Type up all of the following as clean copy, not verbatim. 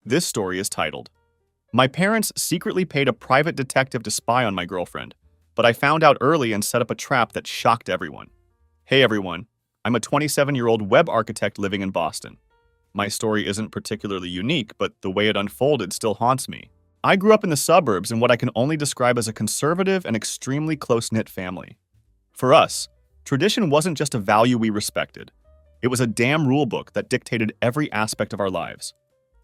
This story is titled, My Parents Secretly Paid a Private Detective to Spy on My Girlfriend, but I found out early and set up a trap that shocked everyone. Hey everyone, I'm a 27-year-old web architect living in Boston. My story isn't particularly unique, but the way it unfolded still haunts me. I grew up in the suburbs in what I can only describe as a conservative and extremely close-knit family. For us, tradition wasn't just a value we respected. It was a damn rulebook that dictated every aspect of our lives.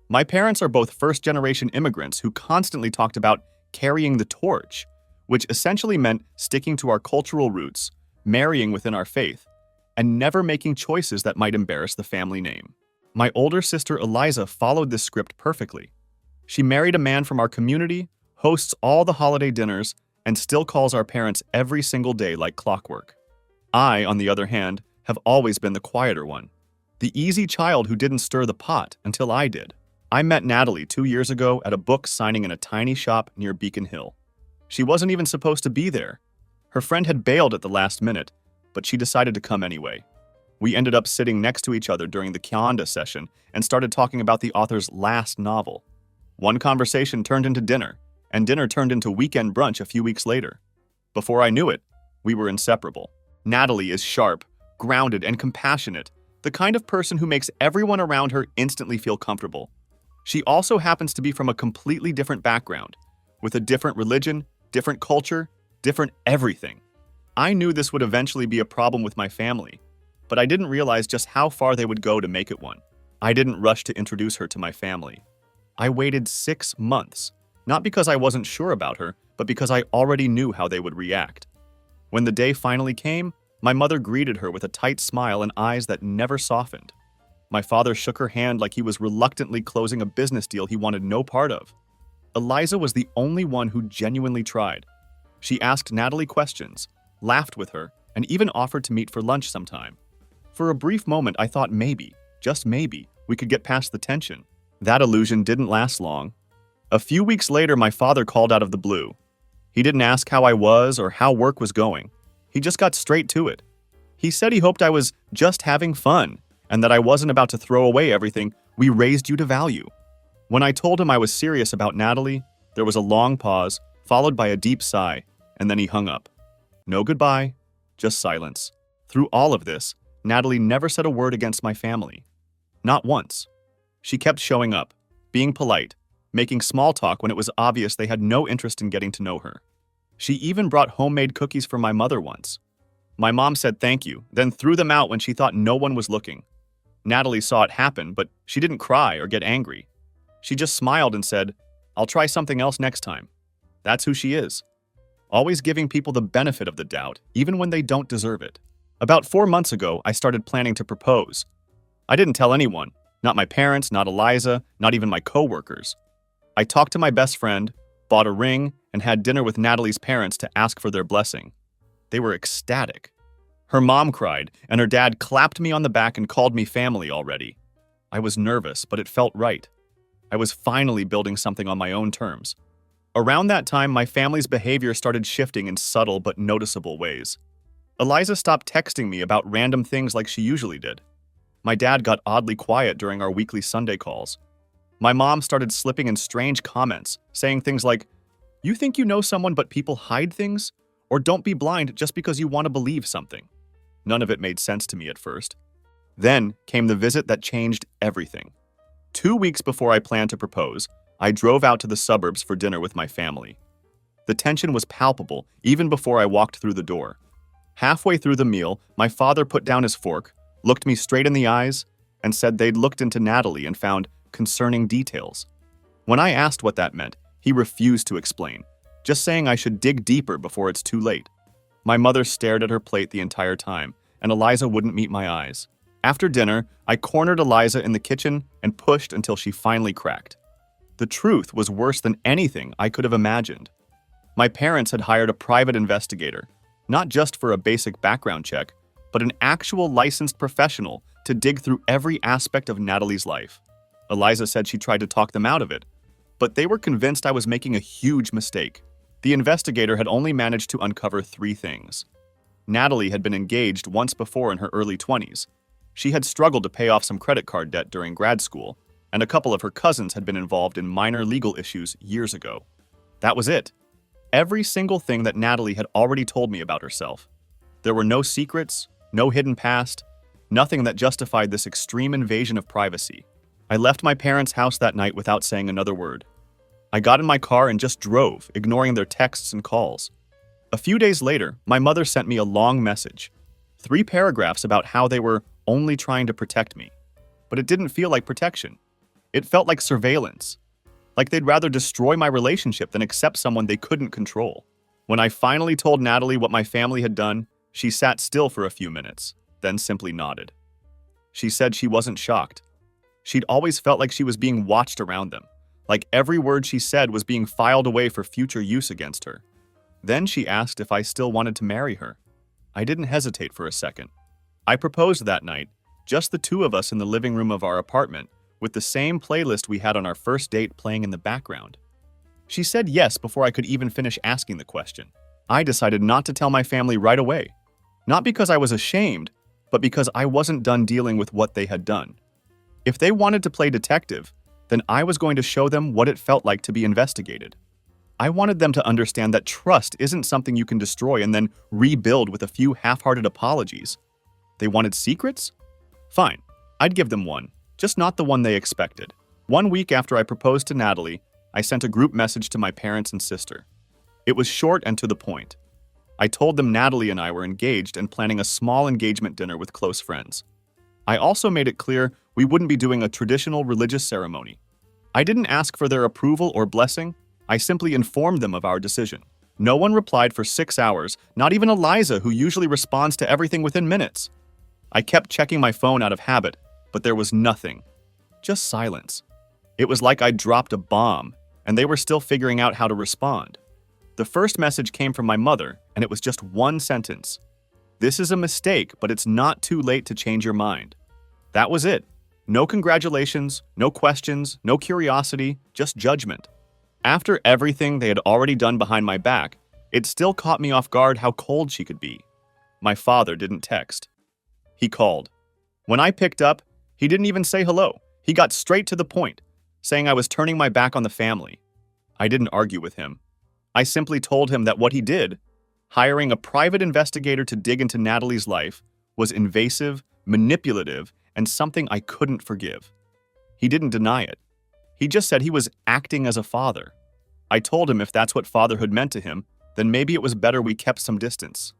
My parents are both first-generation immigrants who constantly talked about carrying the torch, which essentially meant sticking to our cultural roots, marrying within our faith, and never making choices that might embarrass the family name. My older sister Eliza followed this script perfectly. She married a man from our community, hosts all the holiday dinners, and still calls our parents every single day like clockwork. I, on the other hand, have always been the quieter one, the easy child who didn't stir the pot until I did. I met Natalie 2 years ago at a book signing in a tiny shop near Beacon Hill. She wasn't even supposed to be there. Her friend had bailed at the last minute, but she decided to come anyway. We ended up sitting next to each other during the Kyanda session and started talking about the author's last novel. One conversation turned into dinner, and dinner turned into weekend brunch a few weeks later. Before I knew it, we were inseparable. Natalie is sharp, grounded, and compassionate, the kind of person who makes everyone around her instantly feel comfortable. She also happens to be from a completely different background, with a different religion, different culture, different everything. I knew this would eventually be a problem with my family, but I didn't realize just how far they would go to make it one. I didn't rush to introduce her to my family. I waited 6 months, not because I wasn't sure about her, but because I already knew how they would react. When the day finally came, my mother greeted her with a tight smile and eyes that never softened. My father shook her hand like he was reluctantly closing a business deal he wanted no part of. Eliza was the only one who genuinely tried. She asked Natalie questions, laughed with her, and even offered to meet for lunch sometime. For a brief moment, I thought maybe, just maybe, we could get past the tension. That illusion didn't last long. A few weeks later, my father called out of the blue. He didn't ask how I was or how work was going. He just got straight to it. He said he hoped I was just having fun, and that I wasn't about to throw away everything we raised you to value. When I told him I was serious about Natalie, there was a long pause, followed by a deep sigh, and then he hung up. No goodbye, just silence. Through all of this, Natalie never said a word against my family. Not once. She kept showing up, being polite, making small talk when it was obvious they had no interest in getting to know her. She even brought homemade cookies for my mother once. My mom said thank you, then threw them out when she thought no one was looking. Natalie saw it happen, but she didn't cry or get angry. She just smiled and said, I'll try something else next time. That's who she is. Always giving people the benefit of the doubt, even when they don't deserve it. About 4 months ago, I started planning to propose. I didn't tell anyone, not my parents, not Eliza, not even my coworkers. I talked to my best friend, bought a ring, and had dinner with Natalie's parents to ask for their blessing. They were ecstatic. Her mom cried, and her dad clapped me on the back and called me family already. I was nervous, but it felt right. I was finally building something on my own terms. Around that time, my family's behavior started shifting in subtle but noticeable ways. Eliza stopped texting me about random things like she usually did. My dad got oddly quiet during our weekly Sunday calls. My mom started slipping in strange comments, saying things like, "You think you know someone but people hide things?" Or "Don't be blind just because you want to believe something." None of it made sense to me at first. Then came the visit that changed everything. 2 weeks before I planned to propose, I drove out to the suburbs for dinner with my family. The tension was palpable even before I walked through the door. Halfway through the meal, my father put down his fork, looked me straight in the eyes, and said they'd looked into Natalie and found concerning details. When I asked what that meant, he refused to explain, just saying I should dig deeper before it's too late. My mother stared at her plate the entire time, and Eliza wouldn't meet my eyes. After dinner, I cornered Eliza in the kitchen and pushed until she finally cracked. The truth was worse than anything I could have imagined. My parents had hired a private investigator, not just for a basic background check, but an actual licensed professional to dig through every aspect of Natalie's life. Eliza said she tried to talk them out of it, but they were convinced I was making a huge mistake. The investigator had only managed to uncover 3 things. Natalie had been engaged once before in her early 20s. She had struggled to pay off some credit card debt during grad school. and a couple of her cousins had been involved in minor legal issues years ago. That was it. Every single thing that Natalie had already told me about herself. There were no secrets, no hidden past, nothing that justified this extreme invasion of privacy. I left my parents' house that night without saying another word. I got in my car and just drove, ignoring their texts and calls. A few days later, my mother sent me a long message. 3 paragraphs about how they were only trying to protect me. But it didn't feel like protection. It felt like surveillance. Like they'd rather destroy my relationship than accept someone they couldn't control. When I finally told Natalie what my family had done, she sat still for a few minutes, then simply nodded. She said she wasn't shocked. She'd always felt like she was being watched around them, like every word she said was being filed away for future use against her. Then she asked if I still wanted to marry her. I didn't hesitate for a second. I proposed that night, just the 2 of us in the living room of our apartment, with the same playlist we had on our first date playing in the background. She said yes before I could even finish asking the question. I decided not to tell my family right away. Not because I was ashamed, but because I wasn't done dealing with what they had done. If they wanted to play detective, then I was going to show them what it felt like to be investigated. I wanted them to understand that trust isn't something you can destroy and then rebuild with a few half-hearted apologies. They wanted secrets? Fine, I'd give them one, just not the one they expected. 1 week after I proposed to Natalie, I sent a group message to my parents and sister. It was short and to the point. I told them Natalie and I were engaged and planning a small engagement dinner with close friends. I also made it clear we wouldn't be doing a traditional religious ceremony. I didn't ask for their approval or blessing. I simply informed them of our decision. No one replied for 6 hours, not even Eliza, who usually responds to everything within minutes. I kept checking my phone out of habit, but there was nothing. Just silence. It was like I'd dropped a bomb, and they were still figuring out how to respond. The first message came from my mother, and it was just one sentence. "This is a mistake, but it's not too late to change your mind." That was it. No congratulations, no questions, no curiosity, just judgment. After everything they had already done behind my back, it still caught me off guard how cold she could be. My father didn't text. He called. When I picked up, he didn't even say hello. He got straight to the point, saying I was turning my back on the family. I didn't argue with him. I simply told him that what he did, hiring a private investigator to dig into Natalie's life, was invasive, manipulative, and something I couldn't forgive. He didn't deny it. He just said he was acting as a father. I told him if that's what fatherhood meant to him, then maybe it was better we kept some distance.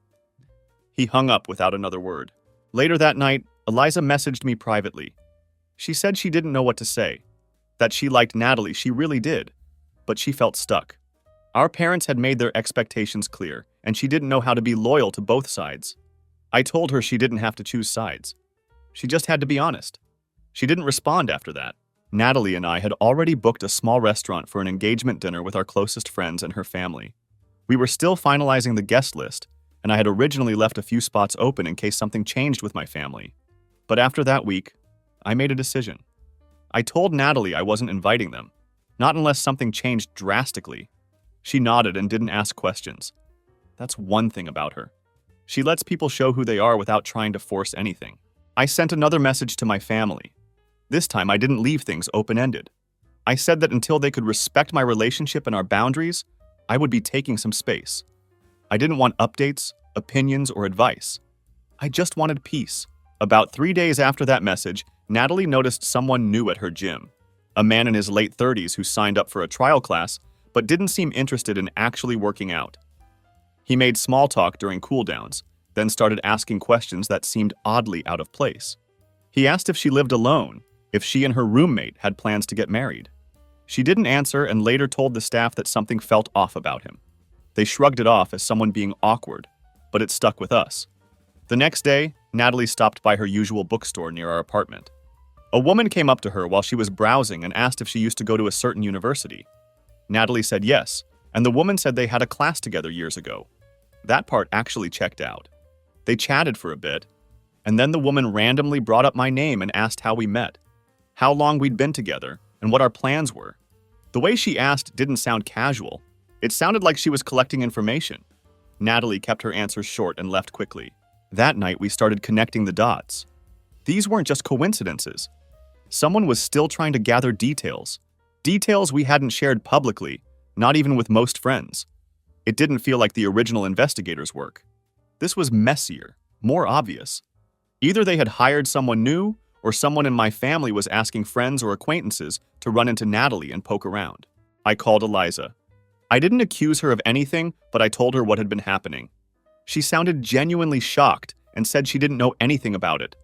He hung up without another word. Later that night, Eliza messaged me privately. She said she didn't know what to say, that she liked Natalie, she really did, but she felt stuck. Our parents had made their expectations clear, and she didn't know how to be loyal to both sides. I told her she didn't have to choose sides. She just had to be honest. She didn't respond after that. Natalie and I had already booked a small restaurant for an engagement dinner with our closest friends and her family. We were still finalizing the guest list, and I had originally left a few spots open in case something changed with my family. But after that week, I made a decision. I told Natalie I wasn't inviting them, not unless something changed drastically. She nodded and didn't ask questions. That's one thing about her. She lets people show who they are without trying to force anything. I sent another message to my family. This time, I didn't leave things open-ended. I said that until they could respect my relationship and our boundaries, I would be taking some space. I didn't want updates, opinions, or advice. I just wanted peace. About 3 days after that message, Natalie noticed someone new at her gym. A man in his late 30s who signed up for a trial class, but didn't seem interested in actually working out. He made small talk during cooldowns, then started asking questions that seemed oddly out of place. He asked if she lived alone, if she and her roommate had plans to get married. She didn't answer and later told the staff that something felt off about him. They shrugged it off as someone being awkward, but it stuck with us. The next day, Natalie stopped by her usual bookstore near our apartment. A woman came up to her while she was browsing and asked if she used to go to a certain university. Natalie said yes, and the woman said they had a class together years ago. That part actually checked out. They chatted for a bit, and then the woman randomly brought up my name and asked how we met, how long we'd been together, and what our plans were. The way she asked didn't sound casual. It sounded like she was collecting information. Natalie kept her answers short and left quickly. That night, we started connecting the dots. These weren't just coincidences. Someone was still trying to gather details. Details we hadn't shared publicly, not even with most friends. It didn't feel like the original investigators' work. This was messier, more obvious. Either they had hired someone new, or someone in my family was asking friends or acquaintances to run into Natalie and poke around. I called Eliza. I didn't accuse her of anything, but I told her what had been happening. She sounded genuinely shocked and said she didn't know anything about it.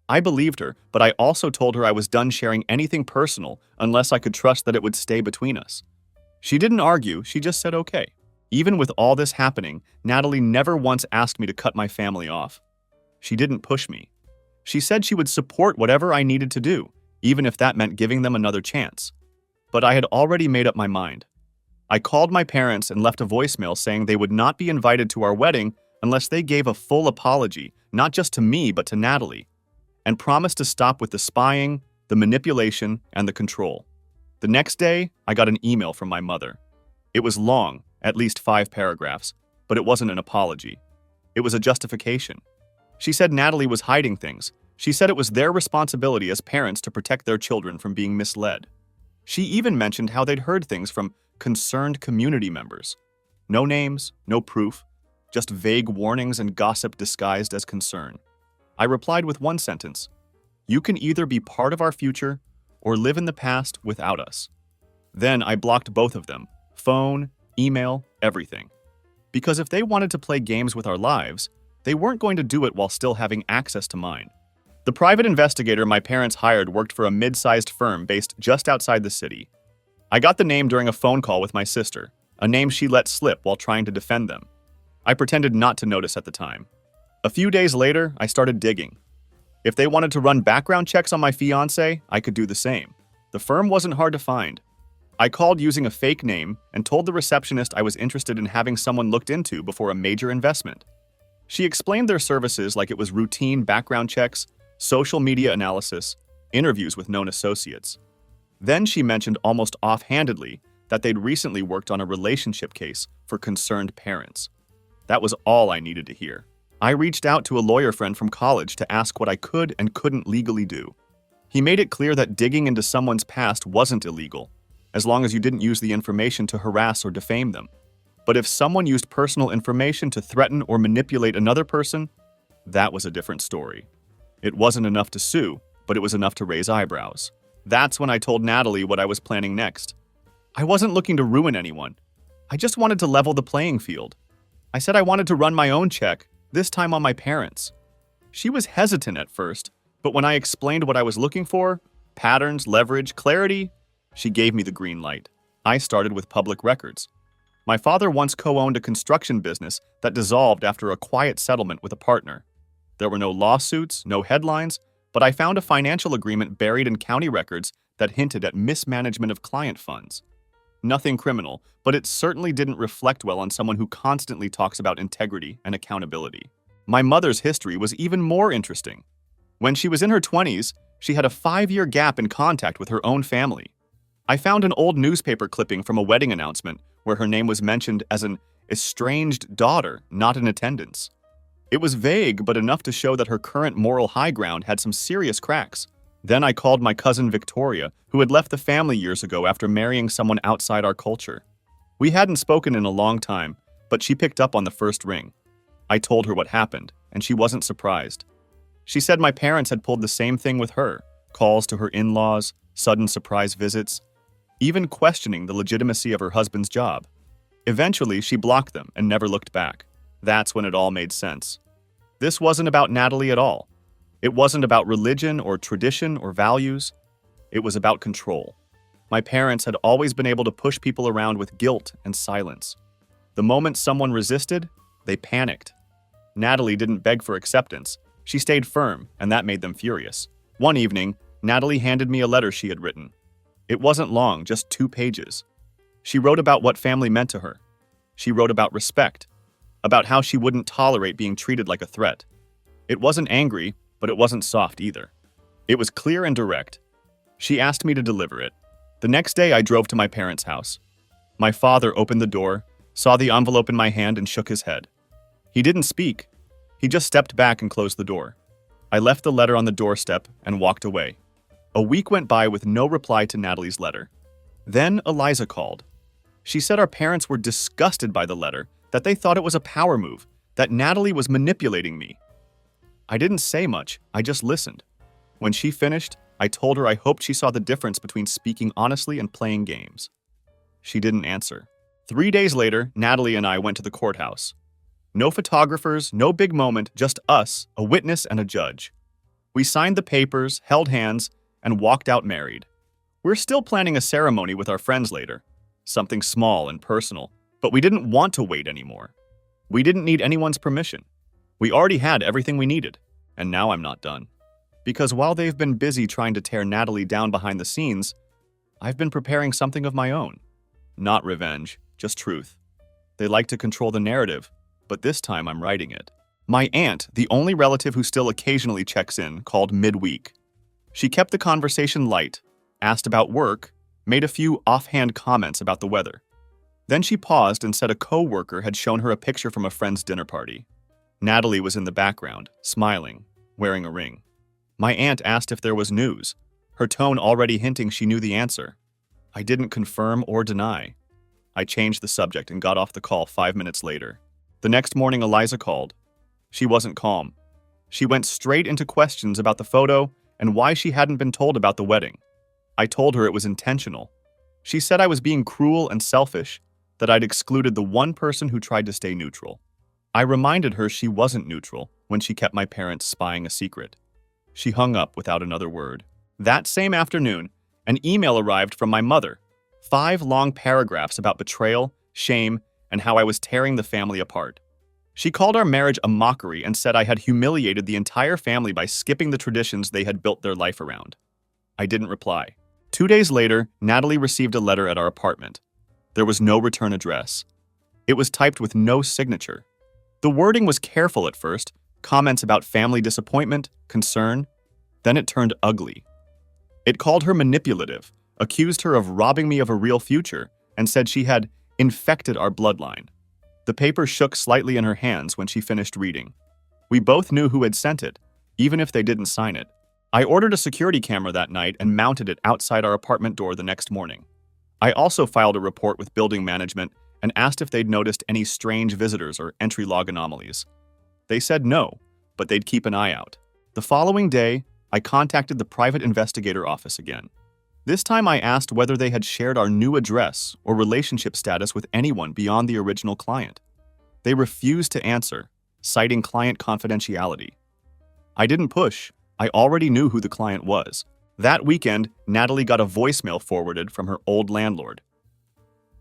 I believed her, but I also told her I was done sharing anything personal unless I could trust that it would stay between us. She didn't argue, she just said okay. Even with all this happening, Natalie never once asked me to cut my family off. She didn't push me. She said she would support whatever I needed to do, even if that meant giving them another chance. But I had already made up my mind. I called my parents and left a voicemail saying they would not be invited to our wedding unless they gave a full apology, not just to me but to Natalie, and promised to stop with the spying, the manipulation, and the control. The next day, I got an email from my mother. It was long, at least 5 paragraphs, but it wasn't an apology. It was a justification. She said Natalie was hiding things. She said it was their responsibility as parents to protect their children from being misled. She even mentioned how they'd heard things from concerned community members. No names, no proof, just vague warnings and gossip disguised as concern. I replied with one sentence: "You can either be part of our future or live in the past without us." Then I blocked both of them, phone, email, everything. Because if they wanted to play games with our lives, they weren't going to do it while still having access to mine. The private investigator my parents hired worked for a mid-sized firm based just outside the city. I got the name during a phone call with my sister, a name she let slip while trying to defend them. I pretended not to notice at the time. A few days later, I started digging. If they wanted to run background checks on my fiancé, I could do the same. The firm wasn't hard to find. I called using a fake name and told the receptionist I was interested in having someone looked into before a major investment. She explained their services like it was routine background checks, social media analysis, interviews with known associates. Then she mentioned almost offhandedly that they'd recently worked on a relationship case for concerned parents. That was all I needed to hear. I reached out to a lawyer friend from college to ask what I could and couldn't legally do. He made it clear that digging into someone's past wasn't illegal, as long as you didn't use the information to harass or defame them. But if someone used personal information to threaten or manipulate another person, that was a different story. It wasn't enough to sue, but it was enough to raise eyebrows. That's when I told Natalie what I was planning next. I wasn't looking to ruin anyone. I just wanted to level the playing field. I said I wanted to run my own check, this time on my parents. She was hesitant at first, but when I explained what I was looking for, patterns, leverage, clarity, she gave me the green light. I started with public records. My father once co-owned a construction business that dissolved after a quiet settlement with a partner. There were no lawsuits, no headlines, but I found a financial agreement buried in county records that hinted at mismanagement of client funds. Nothing criminal, but it certainly didn't reflect well on someone who constantly talks about integrity and accountability. My mother's history was even more interesting. When she was in her 20s, she had a 5-year gap in contact with her own family. I found an old newspaper clipping from a wedding announcement where her name was mentioned as an estranged daughter, not in attendance. It was vague, but enough to show that her current moral high ground had some serious cracks. Then I called my cousin Victoria, who had left the family years ago after marrying someone outside our culture. We hadn't spoken in a long time, but she picked up on the first ring. I told her what happened, and she wasn't surprised. She said my parents had pulled the same thing with her, calls to her in-laws, sudden surprise visits, even questioning the legitimacy of her husband's job. Eventually, she blocked them and never looked back. That's when it all made sense. This wasn't about Natalie at all. It wasn't about religion or tradition or values. It was about control. My parents had always been able to push people around with guilt and silence. The moment someone resisted, they panicked. Natalie didn't beg for acceptance. She stayed firm, and that made them furious. One evening, Natalie handed me a letter she had written. It wasn't long, just 2 pages. She wrote about what family meant to her. She wrote about respect, about how she wouldn't tolerate being treated like a threat. It wasn't angry, but it wasn't soft either. It was clear and direct. She asked me to deliver it. The next day, I drove to my parents' house. My father opened the door, saw the envelope in my hand, and shook his head. He didn't speak. He just stepped back and closed the door. I left the letter on the doorstep and walked away. A week went by with no reply to Natalie's letter. Then Eliza called. She said our parents were disgusted by the letter, that they thought it was a power move, that Natalie was manipulating me. I didn't say much, I just listened. When she finished, I told her I hoped she saw the difference between speaking honestly and playing games. She didn't answer. 3 days later, Natalie and I went to the courthouse. No photographers, no big moment, just us, a witness and a judge. We signed the papers, held hands, and walked out married. We're still planning a ceremony with our friends later. Something small and personal, but we didn't want to wait anymore. We didn't need anyone's permission. We already had everything we needed, and now I'm not done. Because while they've been busy trying to tear Natalie down behind the scenes, I've been preparing something of my own. Not revenge, just truth. They like to control the narrative, but this time I'm writing it. My aunt, the only relative who still occasionally checks in, called midweek. She kept the conversation light, asked about work, made a few offhand comments about the weather. Then she paused and said a co-worker had shown her a picture from a friend's dinner party. Natalie was in the background, smiling, wearing a ring. My aunt asked if there was news, her tone already hinting she knew the answer. I didn't confirm or deny. I changed the subject and got off the call 5 minutes later. The next morning, Eliza called. She wasn't calm. She went straight into questions about the photo and why she hadn't been told about the wedding. I told her it was intentional. She said I was being cruel and selfish, that I'd excluded the one person who tried to stay neutral. I reminded her she wasn't neutral when she kept my parents spying a secret. She hung up without another word. That same afternoon, an email arrived from my mother. 5 long paragraphs about betrayal, shame, and how I was tearing the family apart. She called our marriage a mockery and said I had humiliated the entire family by skipping the traditions they had built their life around. I didn't reply. 2 days later, Natalie received a letter at our apartment. There was no return address. It was typed with no signature. The wording was careful at first, comments about family disappointment, concern. Then it turned ugly. It called her manipulative, accused her of robbing me of a real future, and said she had infected our bloodline. The paper shook slightly in her hands when she finished reading. We both knew who had sent it, even if they didn't sign it. I ordered a security camera that night and mounted it outside our apartment door the next morning. I also filed a report with building management and asked if they'd noticed any strange visitors or entry log anomalies. They said no, but they'd keep an eye out. The following day, I contacted the private investigator office again. This time I asked whether they had shared our new address or relationship status with anyone beyond the original client. They refused to answer, citing client confidentiality. I didn't push. I already knew who the client was. That weekend, Natalie got a voicemail forwarded from her old landlord.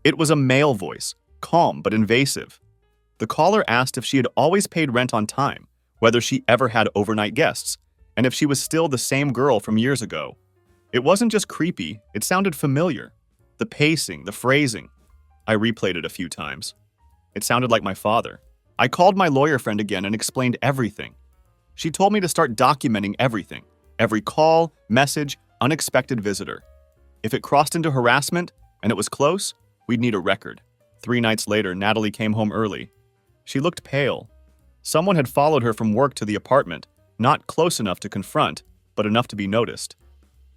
It was a male voice, calm but invasive. The caller asked if she had always paid rent on time, whether she ever had overnight guests, and if she was still the same girl from years ago. It wasn't just creepy, it sounded familiar. The pacing, the phrasing. I replayed it a few times. It sounded like my father. I called my lawyer friend again and explained everything. She told me to start documenting everything. Every call, message, unexpected visitor. If it crossed into harassment, and it was close, we'd need a record. 3 nights later, Natalie came home early. She looked pale. Someone had followed her from work to the apartment, not close enough to confront, but enough to be noticed.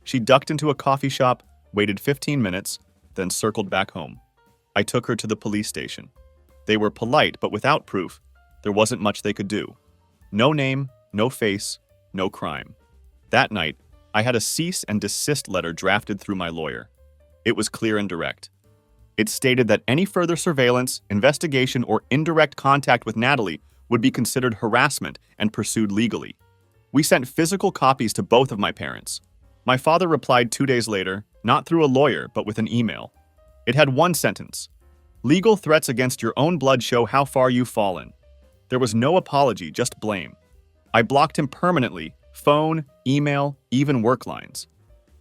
She ducked into a coffee shop, waited 15 minutes, then circled back home. I took her to the police station. They were polite, but without proof. There wasn't much they could do. No name, no face, no crime. That night, I had a cease and desist letter drafted through my lawyer. It was clear and direct. It stated that any further surveillance, investigation, or indirect contact with Natalie would be considered harassment and pursued legally. We sent physical copies to both of my parents. My father replied 2 days later, not through a lawyer, but with an email. It had one sentence: "Legal threats against your own blood show how far you've fallen." There was no apology, just blame. I blocked him permanently, phone, email, even work lines.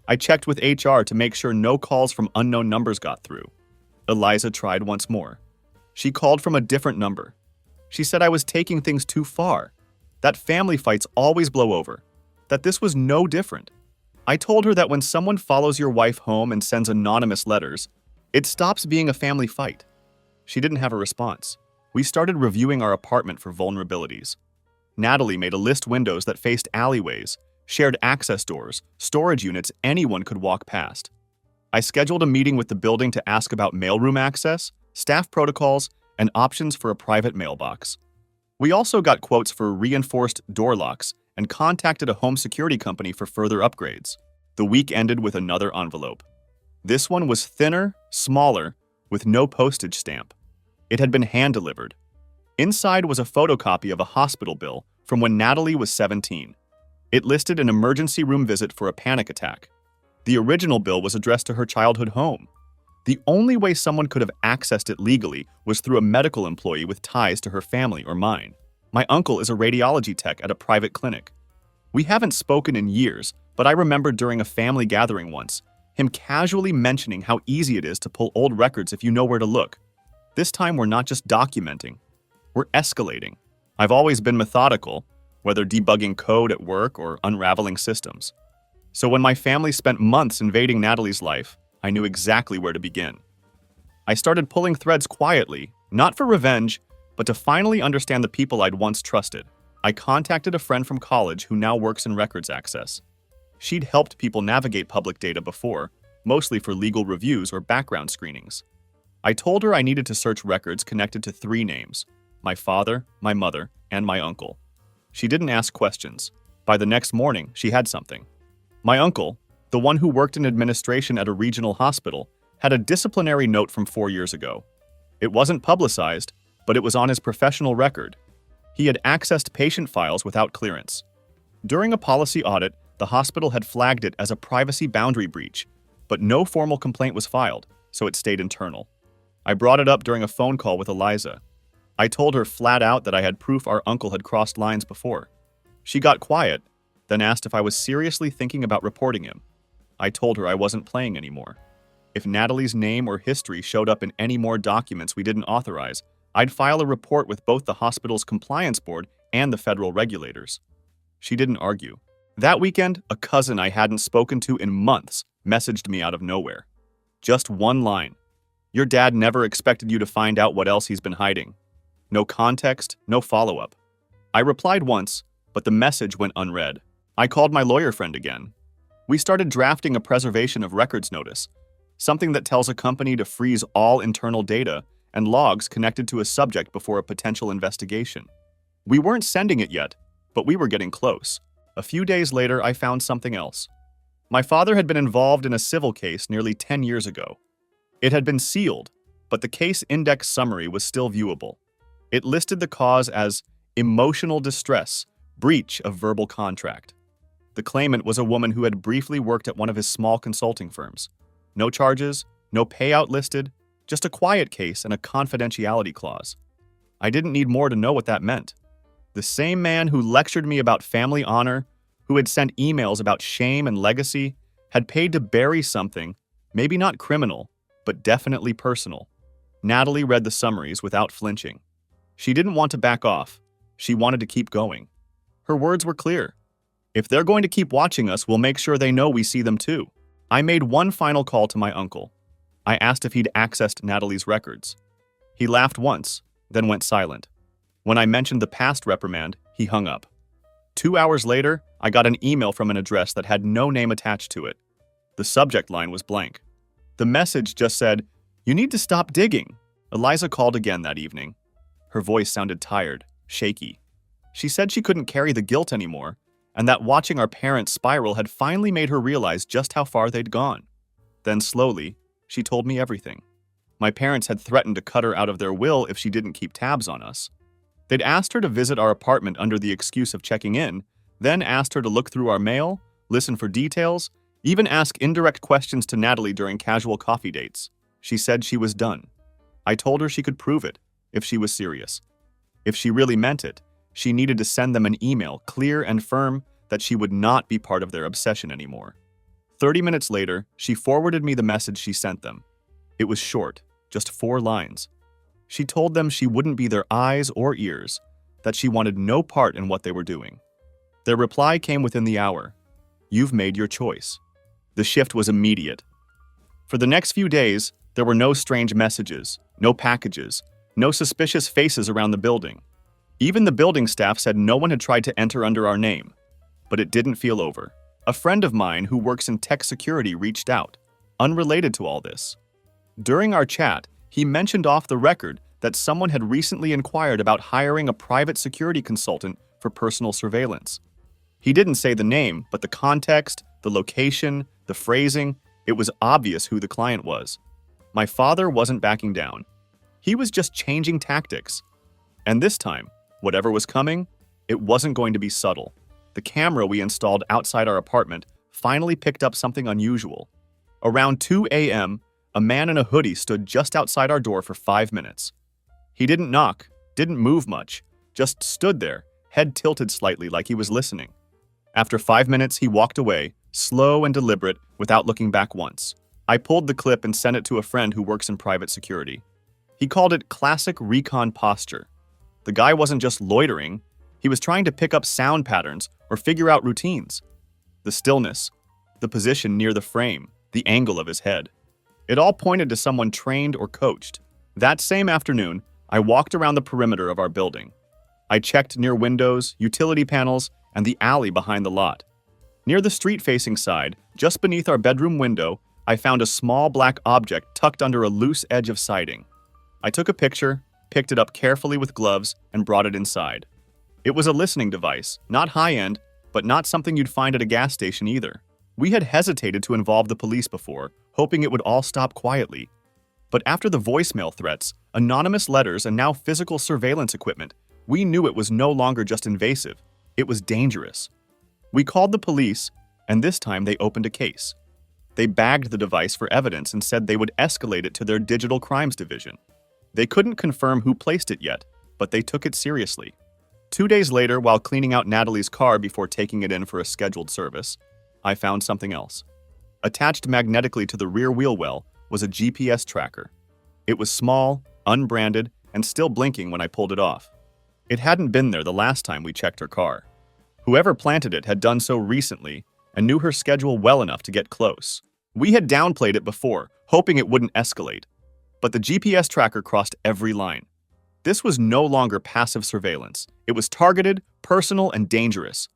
I checked with HR to make sure no calls from unknown numbers got through. Eliza tried once more. She called from a different number. She said I was taking things too far, that family fights always blow over, that this was no different. I told her that when someone follows your wife home and sends anonymous letters, it stops being a family fight. She didn't have a response. We started reviewing our apartment for vulnerabilities. Natalie made a list windows that faced alleyways, shared access doors, storage units anyone could walk past. I scheduled a meeting with the building to ask about mailroom access, staff protocols, and options for a private mailbox. We also got quotes for reinforced door locks and contacted a home security company for further upgrades. The week ended with another envelope. This one was thinner, smaller, with no postage stamp. It had been hand-delivered. Inside was a photocopy of a hospital bill from when Natalie was 17. It listed an emergency room visit for a panic attack. The original bill was addressed to her childhood home. The only way someone could have accessed it legally was through a medical employee with ties to her family or mine. My uncle is a radiology tech at a private clinic. We haven't spoken in years, but I remember during a family gathering once, him casually mentioning how easy it is to pull old records if you know where to look. This time we're not just documenting, we're escalating. I've always been methodical, whether debugging code at work or unraveling systems. So when my family spent months invading Natalie's life, I knew exactly where to begin. I started pulling threads quietly, not for revenge, but to finally understand the people I'd once trusted. I contacted a friend from college who now works in records access. She'd helped people navigate public data before, mostly for legal reviews or background screenings. I told her I needed to search records connected to 3 names: my father, my mother, and my uncle. She didn't ask questions. By the next morning, she had something. My uncle, the one who worked in administration at a regional hospital, had a disciplinary note from 4 years ago. It wasn't publicized, but it was on his professional record. He had accessed patient files without clearance. During a policy audit, the hospital had flagged it as a privacy boundary breach, but no formal complaint was filed, so it stayed internal. I brought it up during a phone call with Eliza. I told her flat out that I had proof our uncle had crossed lines before. She got quiet, then asked if I was seriously thinking about reporting him. I told her I wasn't playing anymore. If Natalie's name or history showed up in any more documents we didn't authorize, I'd file a report with both the hospital's compliance board and the federal regulators. She didn't argue. That weekend, a cousin I hadn't spoken to in months messaged me out of nowhere. Just one line. Your dad never expected you to find out what else he's been hiding. No context, no follow-up. I replied once, but the message went unread. I called my lawyer friend again. We started drafting a preservation of records notice, something that tells a company to freeze all internal data and logs connected to a subject before a potential investigation. We weren't sending it yet, but we were getting close. A few days later, I found something else. My father had been involved in a civil case nearly 10 years ago. It had been sealed, but the case index summary was still viewable. It listed the cause as emotional distress, breach of verbal contract. The claimant was a woman who had briefly worked at one of his small consulting firms. No charges, no payout listed, just a quiet case and a confidentiality clause. I didn't need more to know what that meant. The same man who lectured me about family honor, who had sent emails about shame and legacy, had paid to bury something, maybe not criminal, but definitely personal. Natalie read the summaries without flinching. She didn't want to back off. She wanted to keep going. Her words were clear. If they're going to keep watching us, we'll make sure they know we see them too. I made one final call to my uncle. I asked if he'd accessed Natalie's records. He laughed once, then went silent. When I mentioned the past reprimand, he hung up. 2 hours later, I got an email from an address that had no name attached to it. The subject line was blank. The message just said, "You need to stop digging." Eliza called again that evening. Her voice sounded tired, shaky. She said she couldn't carry the guilt anymore, and that watching our parents spiral had finally made her realize just how far they'd gone. Then slowly, she told me everything. My parents had threatened to cut her out of their will if she didn't keep tabs on us. They'd asked her to visit our apartment under the excuse of checking in, then asked her to look through our mail, listen for details, even ask indirect questions to Natalie during casual coffee dates. She said she was done. I told her she could prove it, if she was serious. If she really meant it, she needed to send them an email, clear and firm, that she would not be part of their obsession anymore. 30 minutes later, she forwarded me the message she sent them. It was short, just 4 lines. She told them she wouldn't be their eyes or ears, that she wanted no part in what they were doing. Their reply came within the hour. You've made your choice. The shift was immediate. For the next few days, there were no strange messages, no packages, no suspicious faces around the building. Even the building staff said no one had tried to enter under our name. But it didn't feel over. A friend of mine who works in tech security reached out, unrelated to all this. During our chat, he mentioned off the record that someone had recently inquired about hiring a private security consultant for personal surveillance. He didn't say the name, but the context, the location, the phrasing, it was obvious who the client was. My father wasn't backing down. He was just changing tactics. And this time, whatever was coming, it wasn't going to be subtle. The camera we installed outside our apartment finally picked up something unusual. Around 2 a.m., a man in a hoodie stood just outside our door for 5 minutes. He didn't knock, didn't move much, just stood there, head tilted slightly like he was listening. After 5 minutes, he walked away, slow and deliberate, without looking back once. I pulled the clip and sent it to a friend who works in private security. He called it classic recon posture. The guy wasn't just loitering, he was trying to pick up sound patterns or figure out routines. The stillness, the position near the frame, the angle of his head. It all pointed to someone trained or coached. That same afternoon, I walked around the perimeter of our building. I checked near windows, utility panels, and the alley behind the lot. Near the street-facing side, just beneath our bedroom window, I found a small black object tucked under a loose edge of siding. I took a picture, picked it up carefully with gloves, and brought it inside. It was a listening device, not high-end, but not something you'd find at a gas station either. We had hesitated to involve the police before, hoping it would all stop quietly. But after the voicemail threats, anonymous letters, and now physical surveillance equipment, we knew it was no longer just invasive. It was dangerous. We called the police, and this time they opened a case. They bagged the device for evidence and said they would escalate it to their digital crimes division. They couldn't confirm who placed it yet, but they took it seriously. 2 days later, while cleaning out Natalie's car before taking it in for a scheduled service, I found something else. Attached magnetically to the rear wheel well was a GPS tracker. It was small, unbranded, and still blinking when I pulled it off. It hadn't been there the last time we checked her car. Whoever planted it had done so recently and knew her schedule well enough to get close. We had downplayed it before, hoping it wouldn't escalate. But the GPS tracker crossed every line. This was no longer passive surveillance. It was targeted, personal, and dangerous.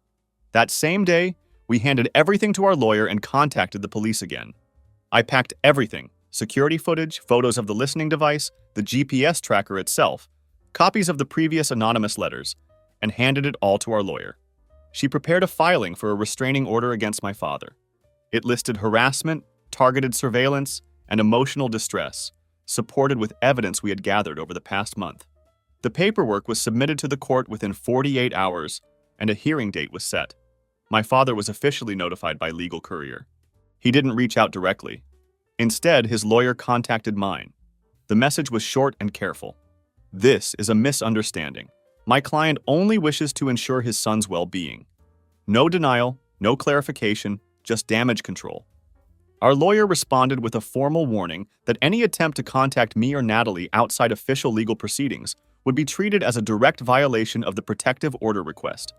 That same day, we handed everything to our lawyer and contacted the police again. I packed everything: security footage, photos of the listening device, the GPS tracker itself, copies of the previous anonymous letters, and handed it all to our lawyer. She prepared a filing for a restraining order against my father. It listed harassment, targeted surveillance, and emotional distress, supported with evidence we had gathered over the past month. The paperwork was submitted to the court within 48 hours, and a hearing date was set. My father was officially notified by legal courier. He didn't reach out directly. Instead, his lawyer contacted mine. The message was short and careful. This is a misunderstanding. My client only wishes to ensure his son's well-being. No denial, no clarification, just damage control. Our lawyer responded with a formal warning that any attempt to contact me or Natalie outside official legal proceedings would be treated as a direct violation of the protective order request.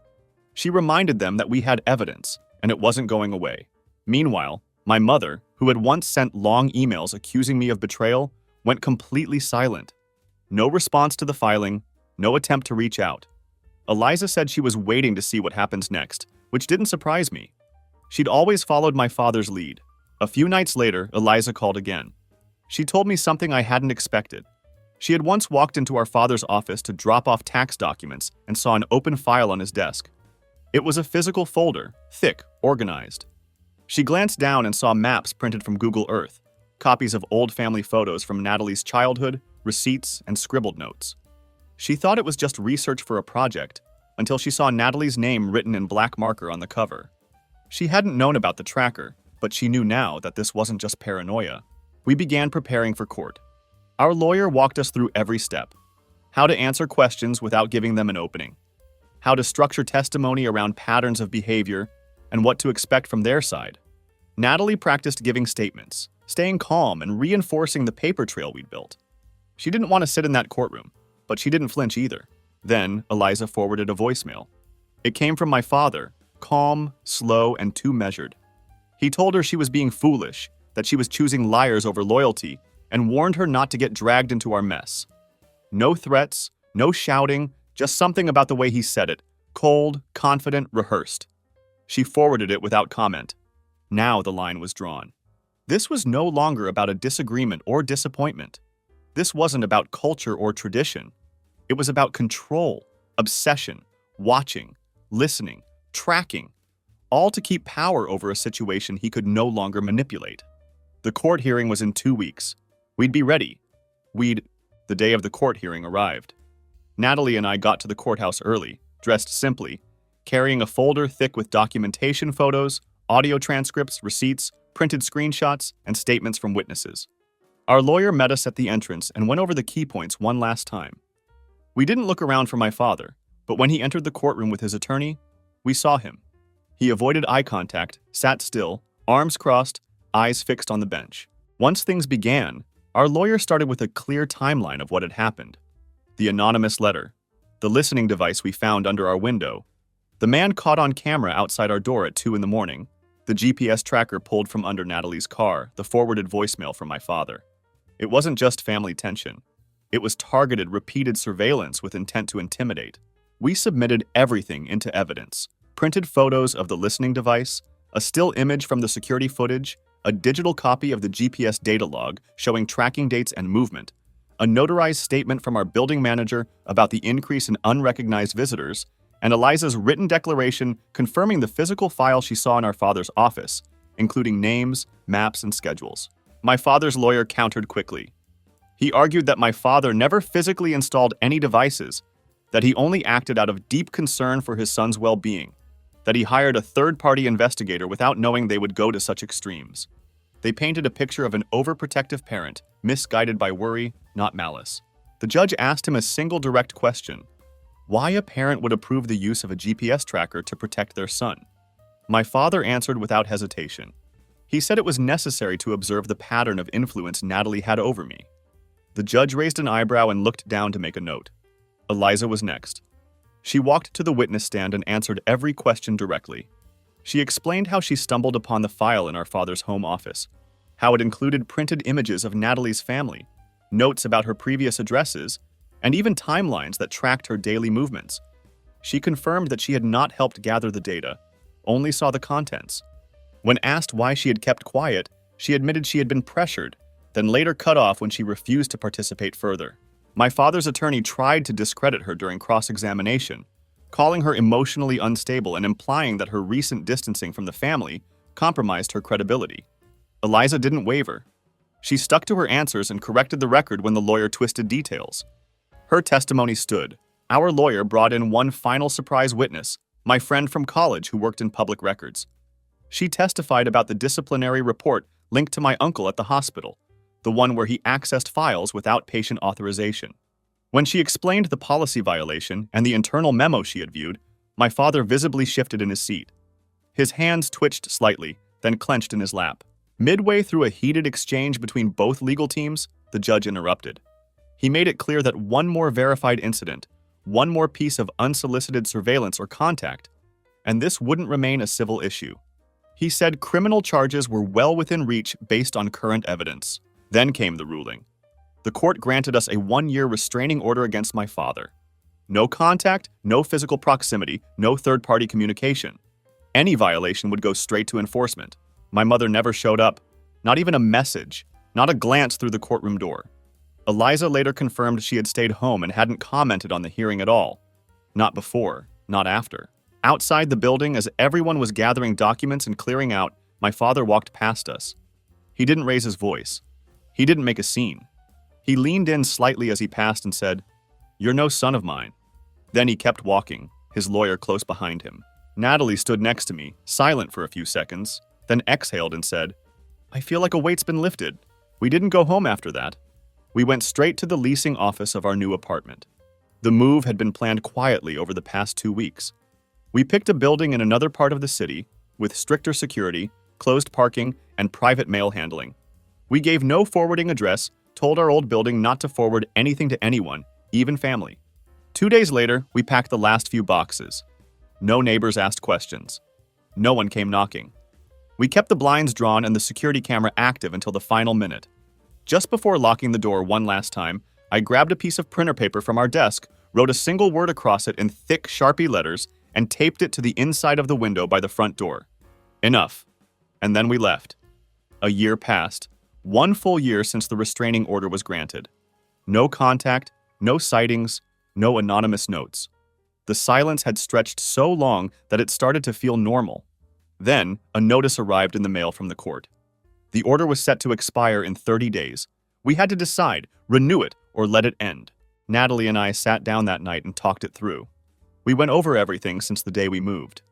She reminded them that we had evidence, and it wasn't going away. Meanwhile, my mother, who had once sent long emails accusing me of betrayal, went completely silent. No response to the filing, no attempt to reach out. Eliza said she was waiting to see what happens next, which didn't surprise me. She'd always followed my father's lead. A few nights later, Eliza called again. She told me something I hadn't expected. She had once walked into our father's office to drop off tax documents and saw an open file on his desk. It was a physical folder, thick, organized. She glanced down and saw maps printed from Google Earth, copies of old family photos from Natalie's childhood, receipts, and scribbled notes. She thought it was just research for a project, until she saw Natalie's name written in black marker on the cover. She hadn't known about the tracker, but she knew now that this wasn't just paranoia. We began preparing for court. Our lawyer walked us through every step. How to answer questions without giving them an opening. How to structure testimony around patterns of behavior, and what to expect from their side. Natalie practiced giving statements, staying calm and reinforcing the paper trail we'd built. She didn't want to sit in that courtroom, but she didn't flinch either. Then, Eliza forwarded a voicemail. It came from my father, calm, slow, and too measured. He told her she was being foolish, that she was choosing liars over loyalty, and warned her not to get dragged into our mess. No threats, no shouting, just something about the way he said it, cold, confident, rehearsed. She forwarded it without comment. Now the line was drawn. This was no longer about a disagreement or disappointment. This wasn't about culture or tradition. It was about control, obsession, watching, listening, tracking, all to keep power over a situation he could no longer manipulate. The court hearing was in 2 weeks. We'd be ready. The day of the court hearing arrived. Natalie and I got to the courthouse early, dressed simply, carrying a folder thick with documentation photos, audio transcripts, receipts, printed screenshots, and statements from witnesses. Our lawyer met us at the entrance and went over the key points one last time. We didn't look around for my father, but when he entered the courtroom with his attorney, we saw him. He avoided eye contact, sat still, arms crossed, eyes fixed on the bench. Once things began, our lawyer started with a clear timeline of what had happened. The anonymous letter, the listening device we found under our window, the man caught on camera outside our door at 2 a.m, the GPS tracker pulled from under Natalie's car, the forwarded voicemail from my father. It wasn't just family tension. It was targeted, repeated surveillance with intent to intimidate. We submitted everything into evidence. Printed photos of the listening device, a still image from the security footage, a digital copy of the GPS data log showing tracking dates and movement, a notarized statement from our building manager about the increase in unrecognized visitors, and Eliza's written declaration confirming the physical file she saw in our father's office, including names, maps, and schedules. My father's lawyer countered quickly. He argued that my father never physically installed any devices, that he only acted out of deep concern for his son's well-being, that he hired a third-party investigator without knowing they would go to such extremes. They painted a picture of an overprotective parent, misguided by worry, not malice. The judge asked him a single direct question: why a parent would approve the use of a GPS tracker to protect their son. My father answered without hesitation. He said it was necessary to observe the pattern of influence Natalie had over me. The judge raised an eyebrow and looked down to make a note. Eliza was next. She walked to the witness stand and answered every question directly. She explained how she stumbled upon the file in our father's home office, how it included printed images of Natalie's family, notes about her previous addresses, and even timelines that tracked her daily movements. She confirmed that she had not helped gather the data, only saw the contents. When asked why she had kept quiet, she admitted she had been pressured, then later cut off when she refused to participate further. My father's attorney tried to discredit her during cross-examination, calling her emotionally unstable and implying that her recent distancing from the family compromised her credibility. Eliza didn't waver. She stuck to her answers and corrected the record when the lawyer twisted details. Her testimony stood. Our lawyer brought in one final surprise witness, my friend from college who worked in public records. She testified about the disciplinary report linked to my uncle at the hospital, the one where he accessed files without patient authorization. When she explained the policy violation and the internal memo she had viewed, my father visibly shifted in his seat. His hands twitched slightly, then clenched in his lap. Midway through a heated exchange between both legal teams, the judge interrupted. He made it clear that one more verified incident, one more piece of unsolicited surveillance or contact, and this wouldn't remain a civil issue. He said criminal charges were well within reach based on current evidence. Then came the ruling. The court granted us a 1-year restraining order against my father. No contact, no physical proximity, no third-party communication. Any violation would go straight to enforcement. My mother never showed up. Not even a message. Not a glance through the courtroom door. Eliza later confirmed she had stayed home and hadn't commented on the hearing at all. Not before, not after. Outside the building, as everyone was gathering documents and clearing out, my father walked past us. He didn't raise his voice. He didn't make a scene. He leaned in slightly as he passed and said, "You're no son of mine." Then he kept walking, his lawyer close behind him. Natalie stood next to me, silent for a few seconds, then exhaled and said, "I feel like a weight's been lifted." We didn't go home after that. We went straight to the leasing office of our new apartment. The move had been planned quietly over the past 2 weeks. We picked a building in another part of the city, with stricter security, closed parking, and private mail handling. We gave no forwarding address, told our old building not to forward anything to anyone, even family. 2 days later, we packed the last few boxes. No neighbors asked questions. No one came knocking. We kept the blinds drawn and the security camera active until the final minute. Just before locking the door one last time, I grabbed a piece of printer paper from our desk, wrote a single word across it in thick Sharpie letters, and taped it to the inside of the window by the front door. Enough. And then we left. A year passed, 1 full year since the restraining order was granted. No contact, no sightings, no anonymous notes. The silence had stretched so long that it started to feel normal. Then, a notice arrived in the mail from the court. The order was set to expire in 30 days. We had to decide, renew it or let it end. Natalie and I sat down that night and talked it through. We went over everything since the day we moved.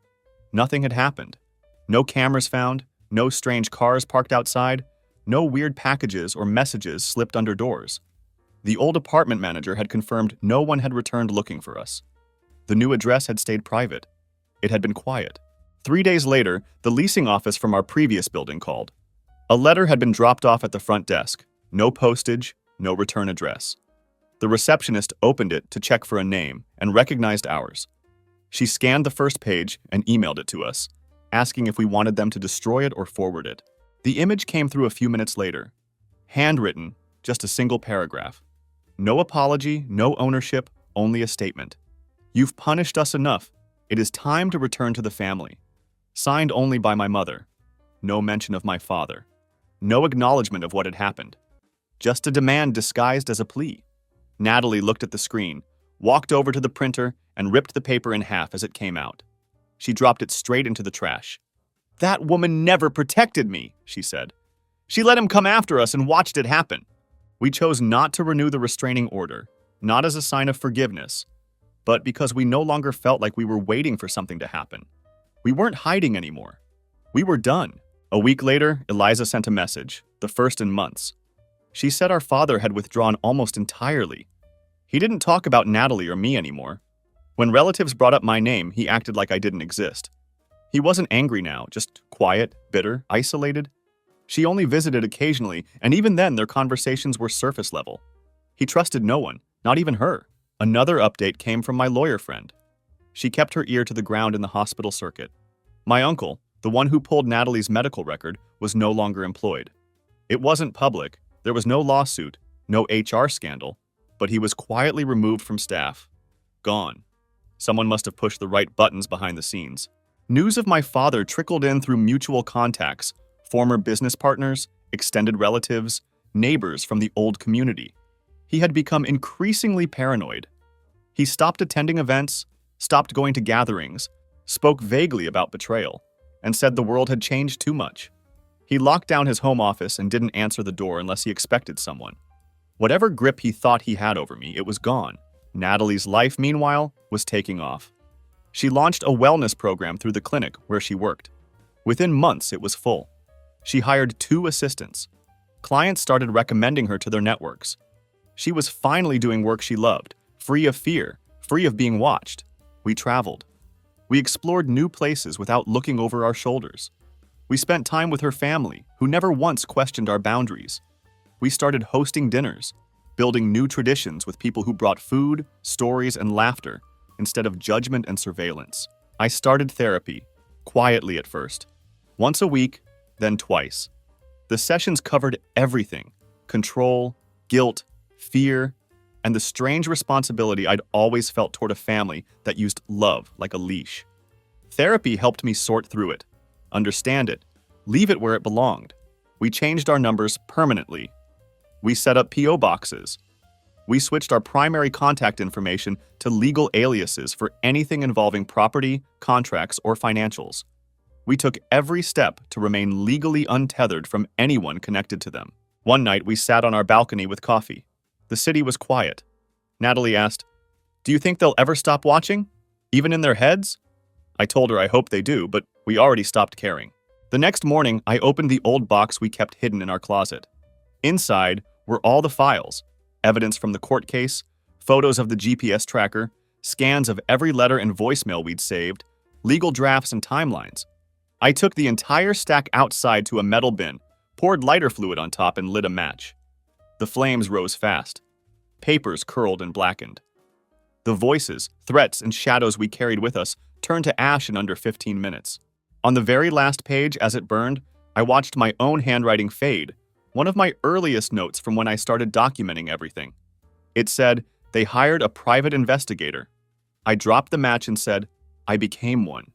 Nothing had happened. No cameras found, no strange cars parked outside, no weird packages or messages slipped under doors. The old apartment manager had confirmed no one had returned looking for us. The new address had stayed private. It had been quiet. 3 days later, the leasing office from our previous building called. A letter had been dropped off at the front desk. No postage, no return address. The receptionist opened it to check for a name and recognized ours. She scanned the first page and emailed it to us, asking if we wanted them to destroy it or forward it. The image came through a few minutes later. Handwritten, just a single paragraph. No apology, no ownership, only a statement. You've punished us enough. It is time to return to the family. Signed only by my mother. No mention of my father. No acknowledgement of what had happened. Just a demand disguised as a plea. Natalie looked at the screen, walked over to the printer, and ripped the paper in half as it came out. She dropped it straight into the trash. "That woman never protected me," she said. "She let him come after us and watched it happen." We chose not to renew the restraining order, not as a sign of forgiveness, but because we no longer felt like we were waiting for something to happen. We weren't hiding anymore. We were done. A week later, Eliza sent a message, the first in months. She said our father had withdrawn almost entirely. He didn't talk about Natalie or me anymore. When relatives brought up my name, he acted like I didn't exist. He wasn't angry now, just quiet, bitter, isolated. She only visited occasionally, and even then their conversations were surface level. He trusted no one, not even her. Another update came from my lawyer friend. She kept her ear to the ground in the hospital circuit. My uncle, the one who pulled Natalie's medical record, was no longer employed. It wasn't public, there was no lawsuit, no HR scandal, but he was quietly removed from staff. Gone. Someone must have pushed the right buttons behind the scenes. News of my father trickled in through mutual contacts, former business partners, extended relatives, neighbors from the old community. He had become increasingly paranoid. He stopped attending events, stopped going to gatherings, spoke vaguely about betrayal, and said the world had changed too much. He locked down his home office and didn't answer the door unless he expected someone. Whatever grip he thought he had over me, it was gone. Natalie's life, meanwhile, was taking off. She launched a wellness program through the clinic where she worked. Within months, it was full. She hired 2 assistants. Clients started recommending her to their networks. She was finally doing work she loved, free of fear, free of being watched. We traveled. We explored new places without looking over our shoulders. We spent time with her family, who never once questioned our boundaries. We started hosting dinners, building new traditions with people who brought food, stories, and laughter, instead of judgment and surveillance. I started therapy, quietly at first. Once a week, then twice. The sessions covered everything: control, guilt, fear, and the strange responsibility I'd always felt toward a family that used love like a leash. Therapy helped me sort through it, understand it, leave it where it belonged. We changed our numbers permanently. We set up P.O. boxes. We switched our primary contact information to legal aliases for anything involving property, contracts, or financials. We took every step to remain legally untethered from anyone connected to them. One night, we sat on our balcony with coffee. The city was quiet. Natalie asked, "Do you think they'll ever stop watching? Even in their heads?" I told her I hope they do, but we already stopped caring. The next morning, I opened the old box we kept hidden in our closet. Inside were all the files, evidence from the court case, photos of the GPS tracker, scans of every letter and voicemail we'd saved, legal drafts and timelines. I took the entire stack outside to a metal bin, poured lighter fluid on top, and lit a match. The flames rose fast. Papers curled and blackened. The voices, threats, and shadows we carried with us turned to ash in under 15 minutes. On the very last page, as it burned, I watched my own handwriting fade, one of my earliest notes from when I started documenting everything. It said, "They hired a private investigator." I dropped the match and said, I became one.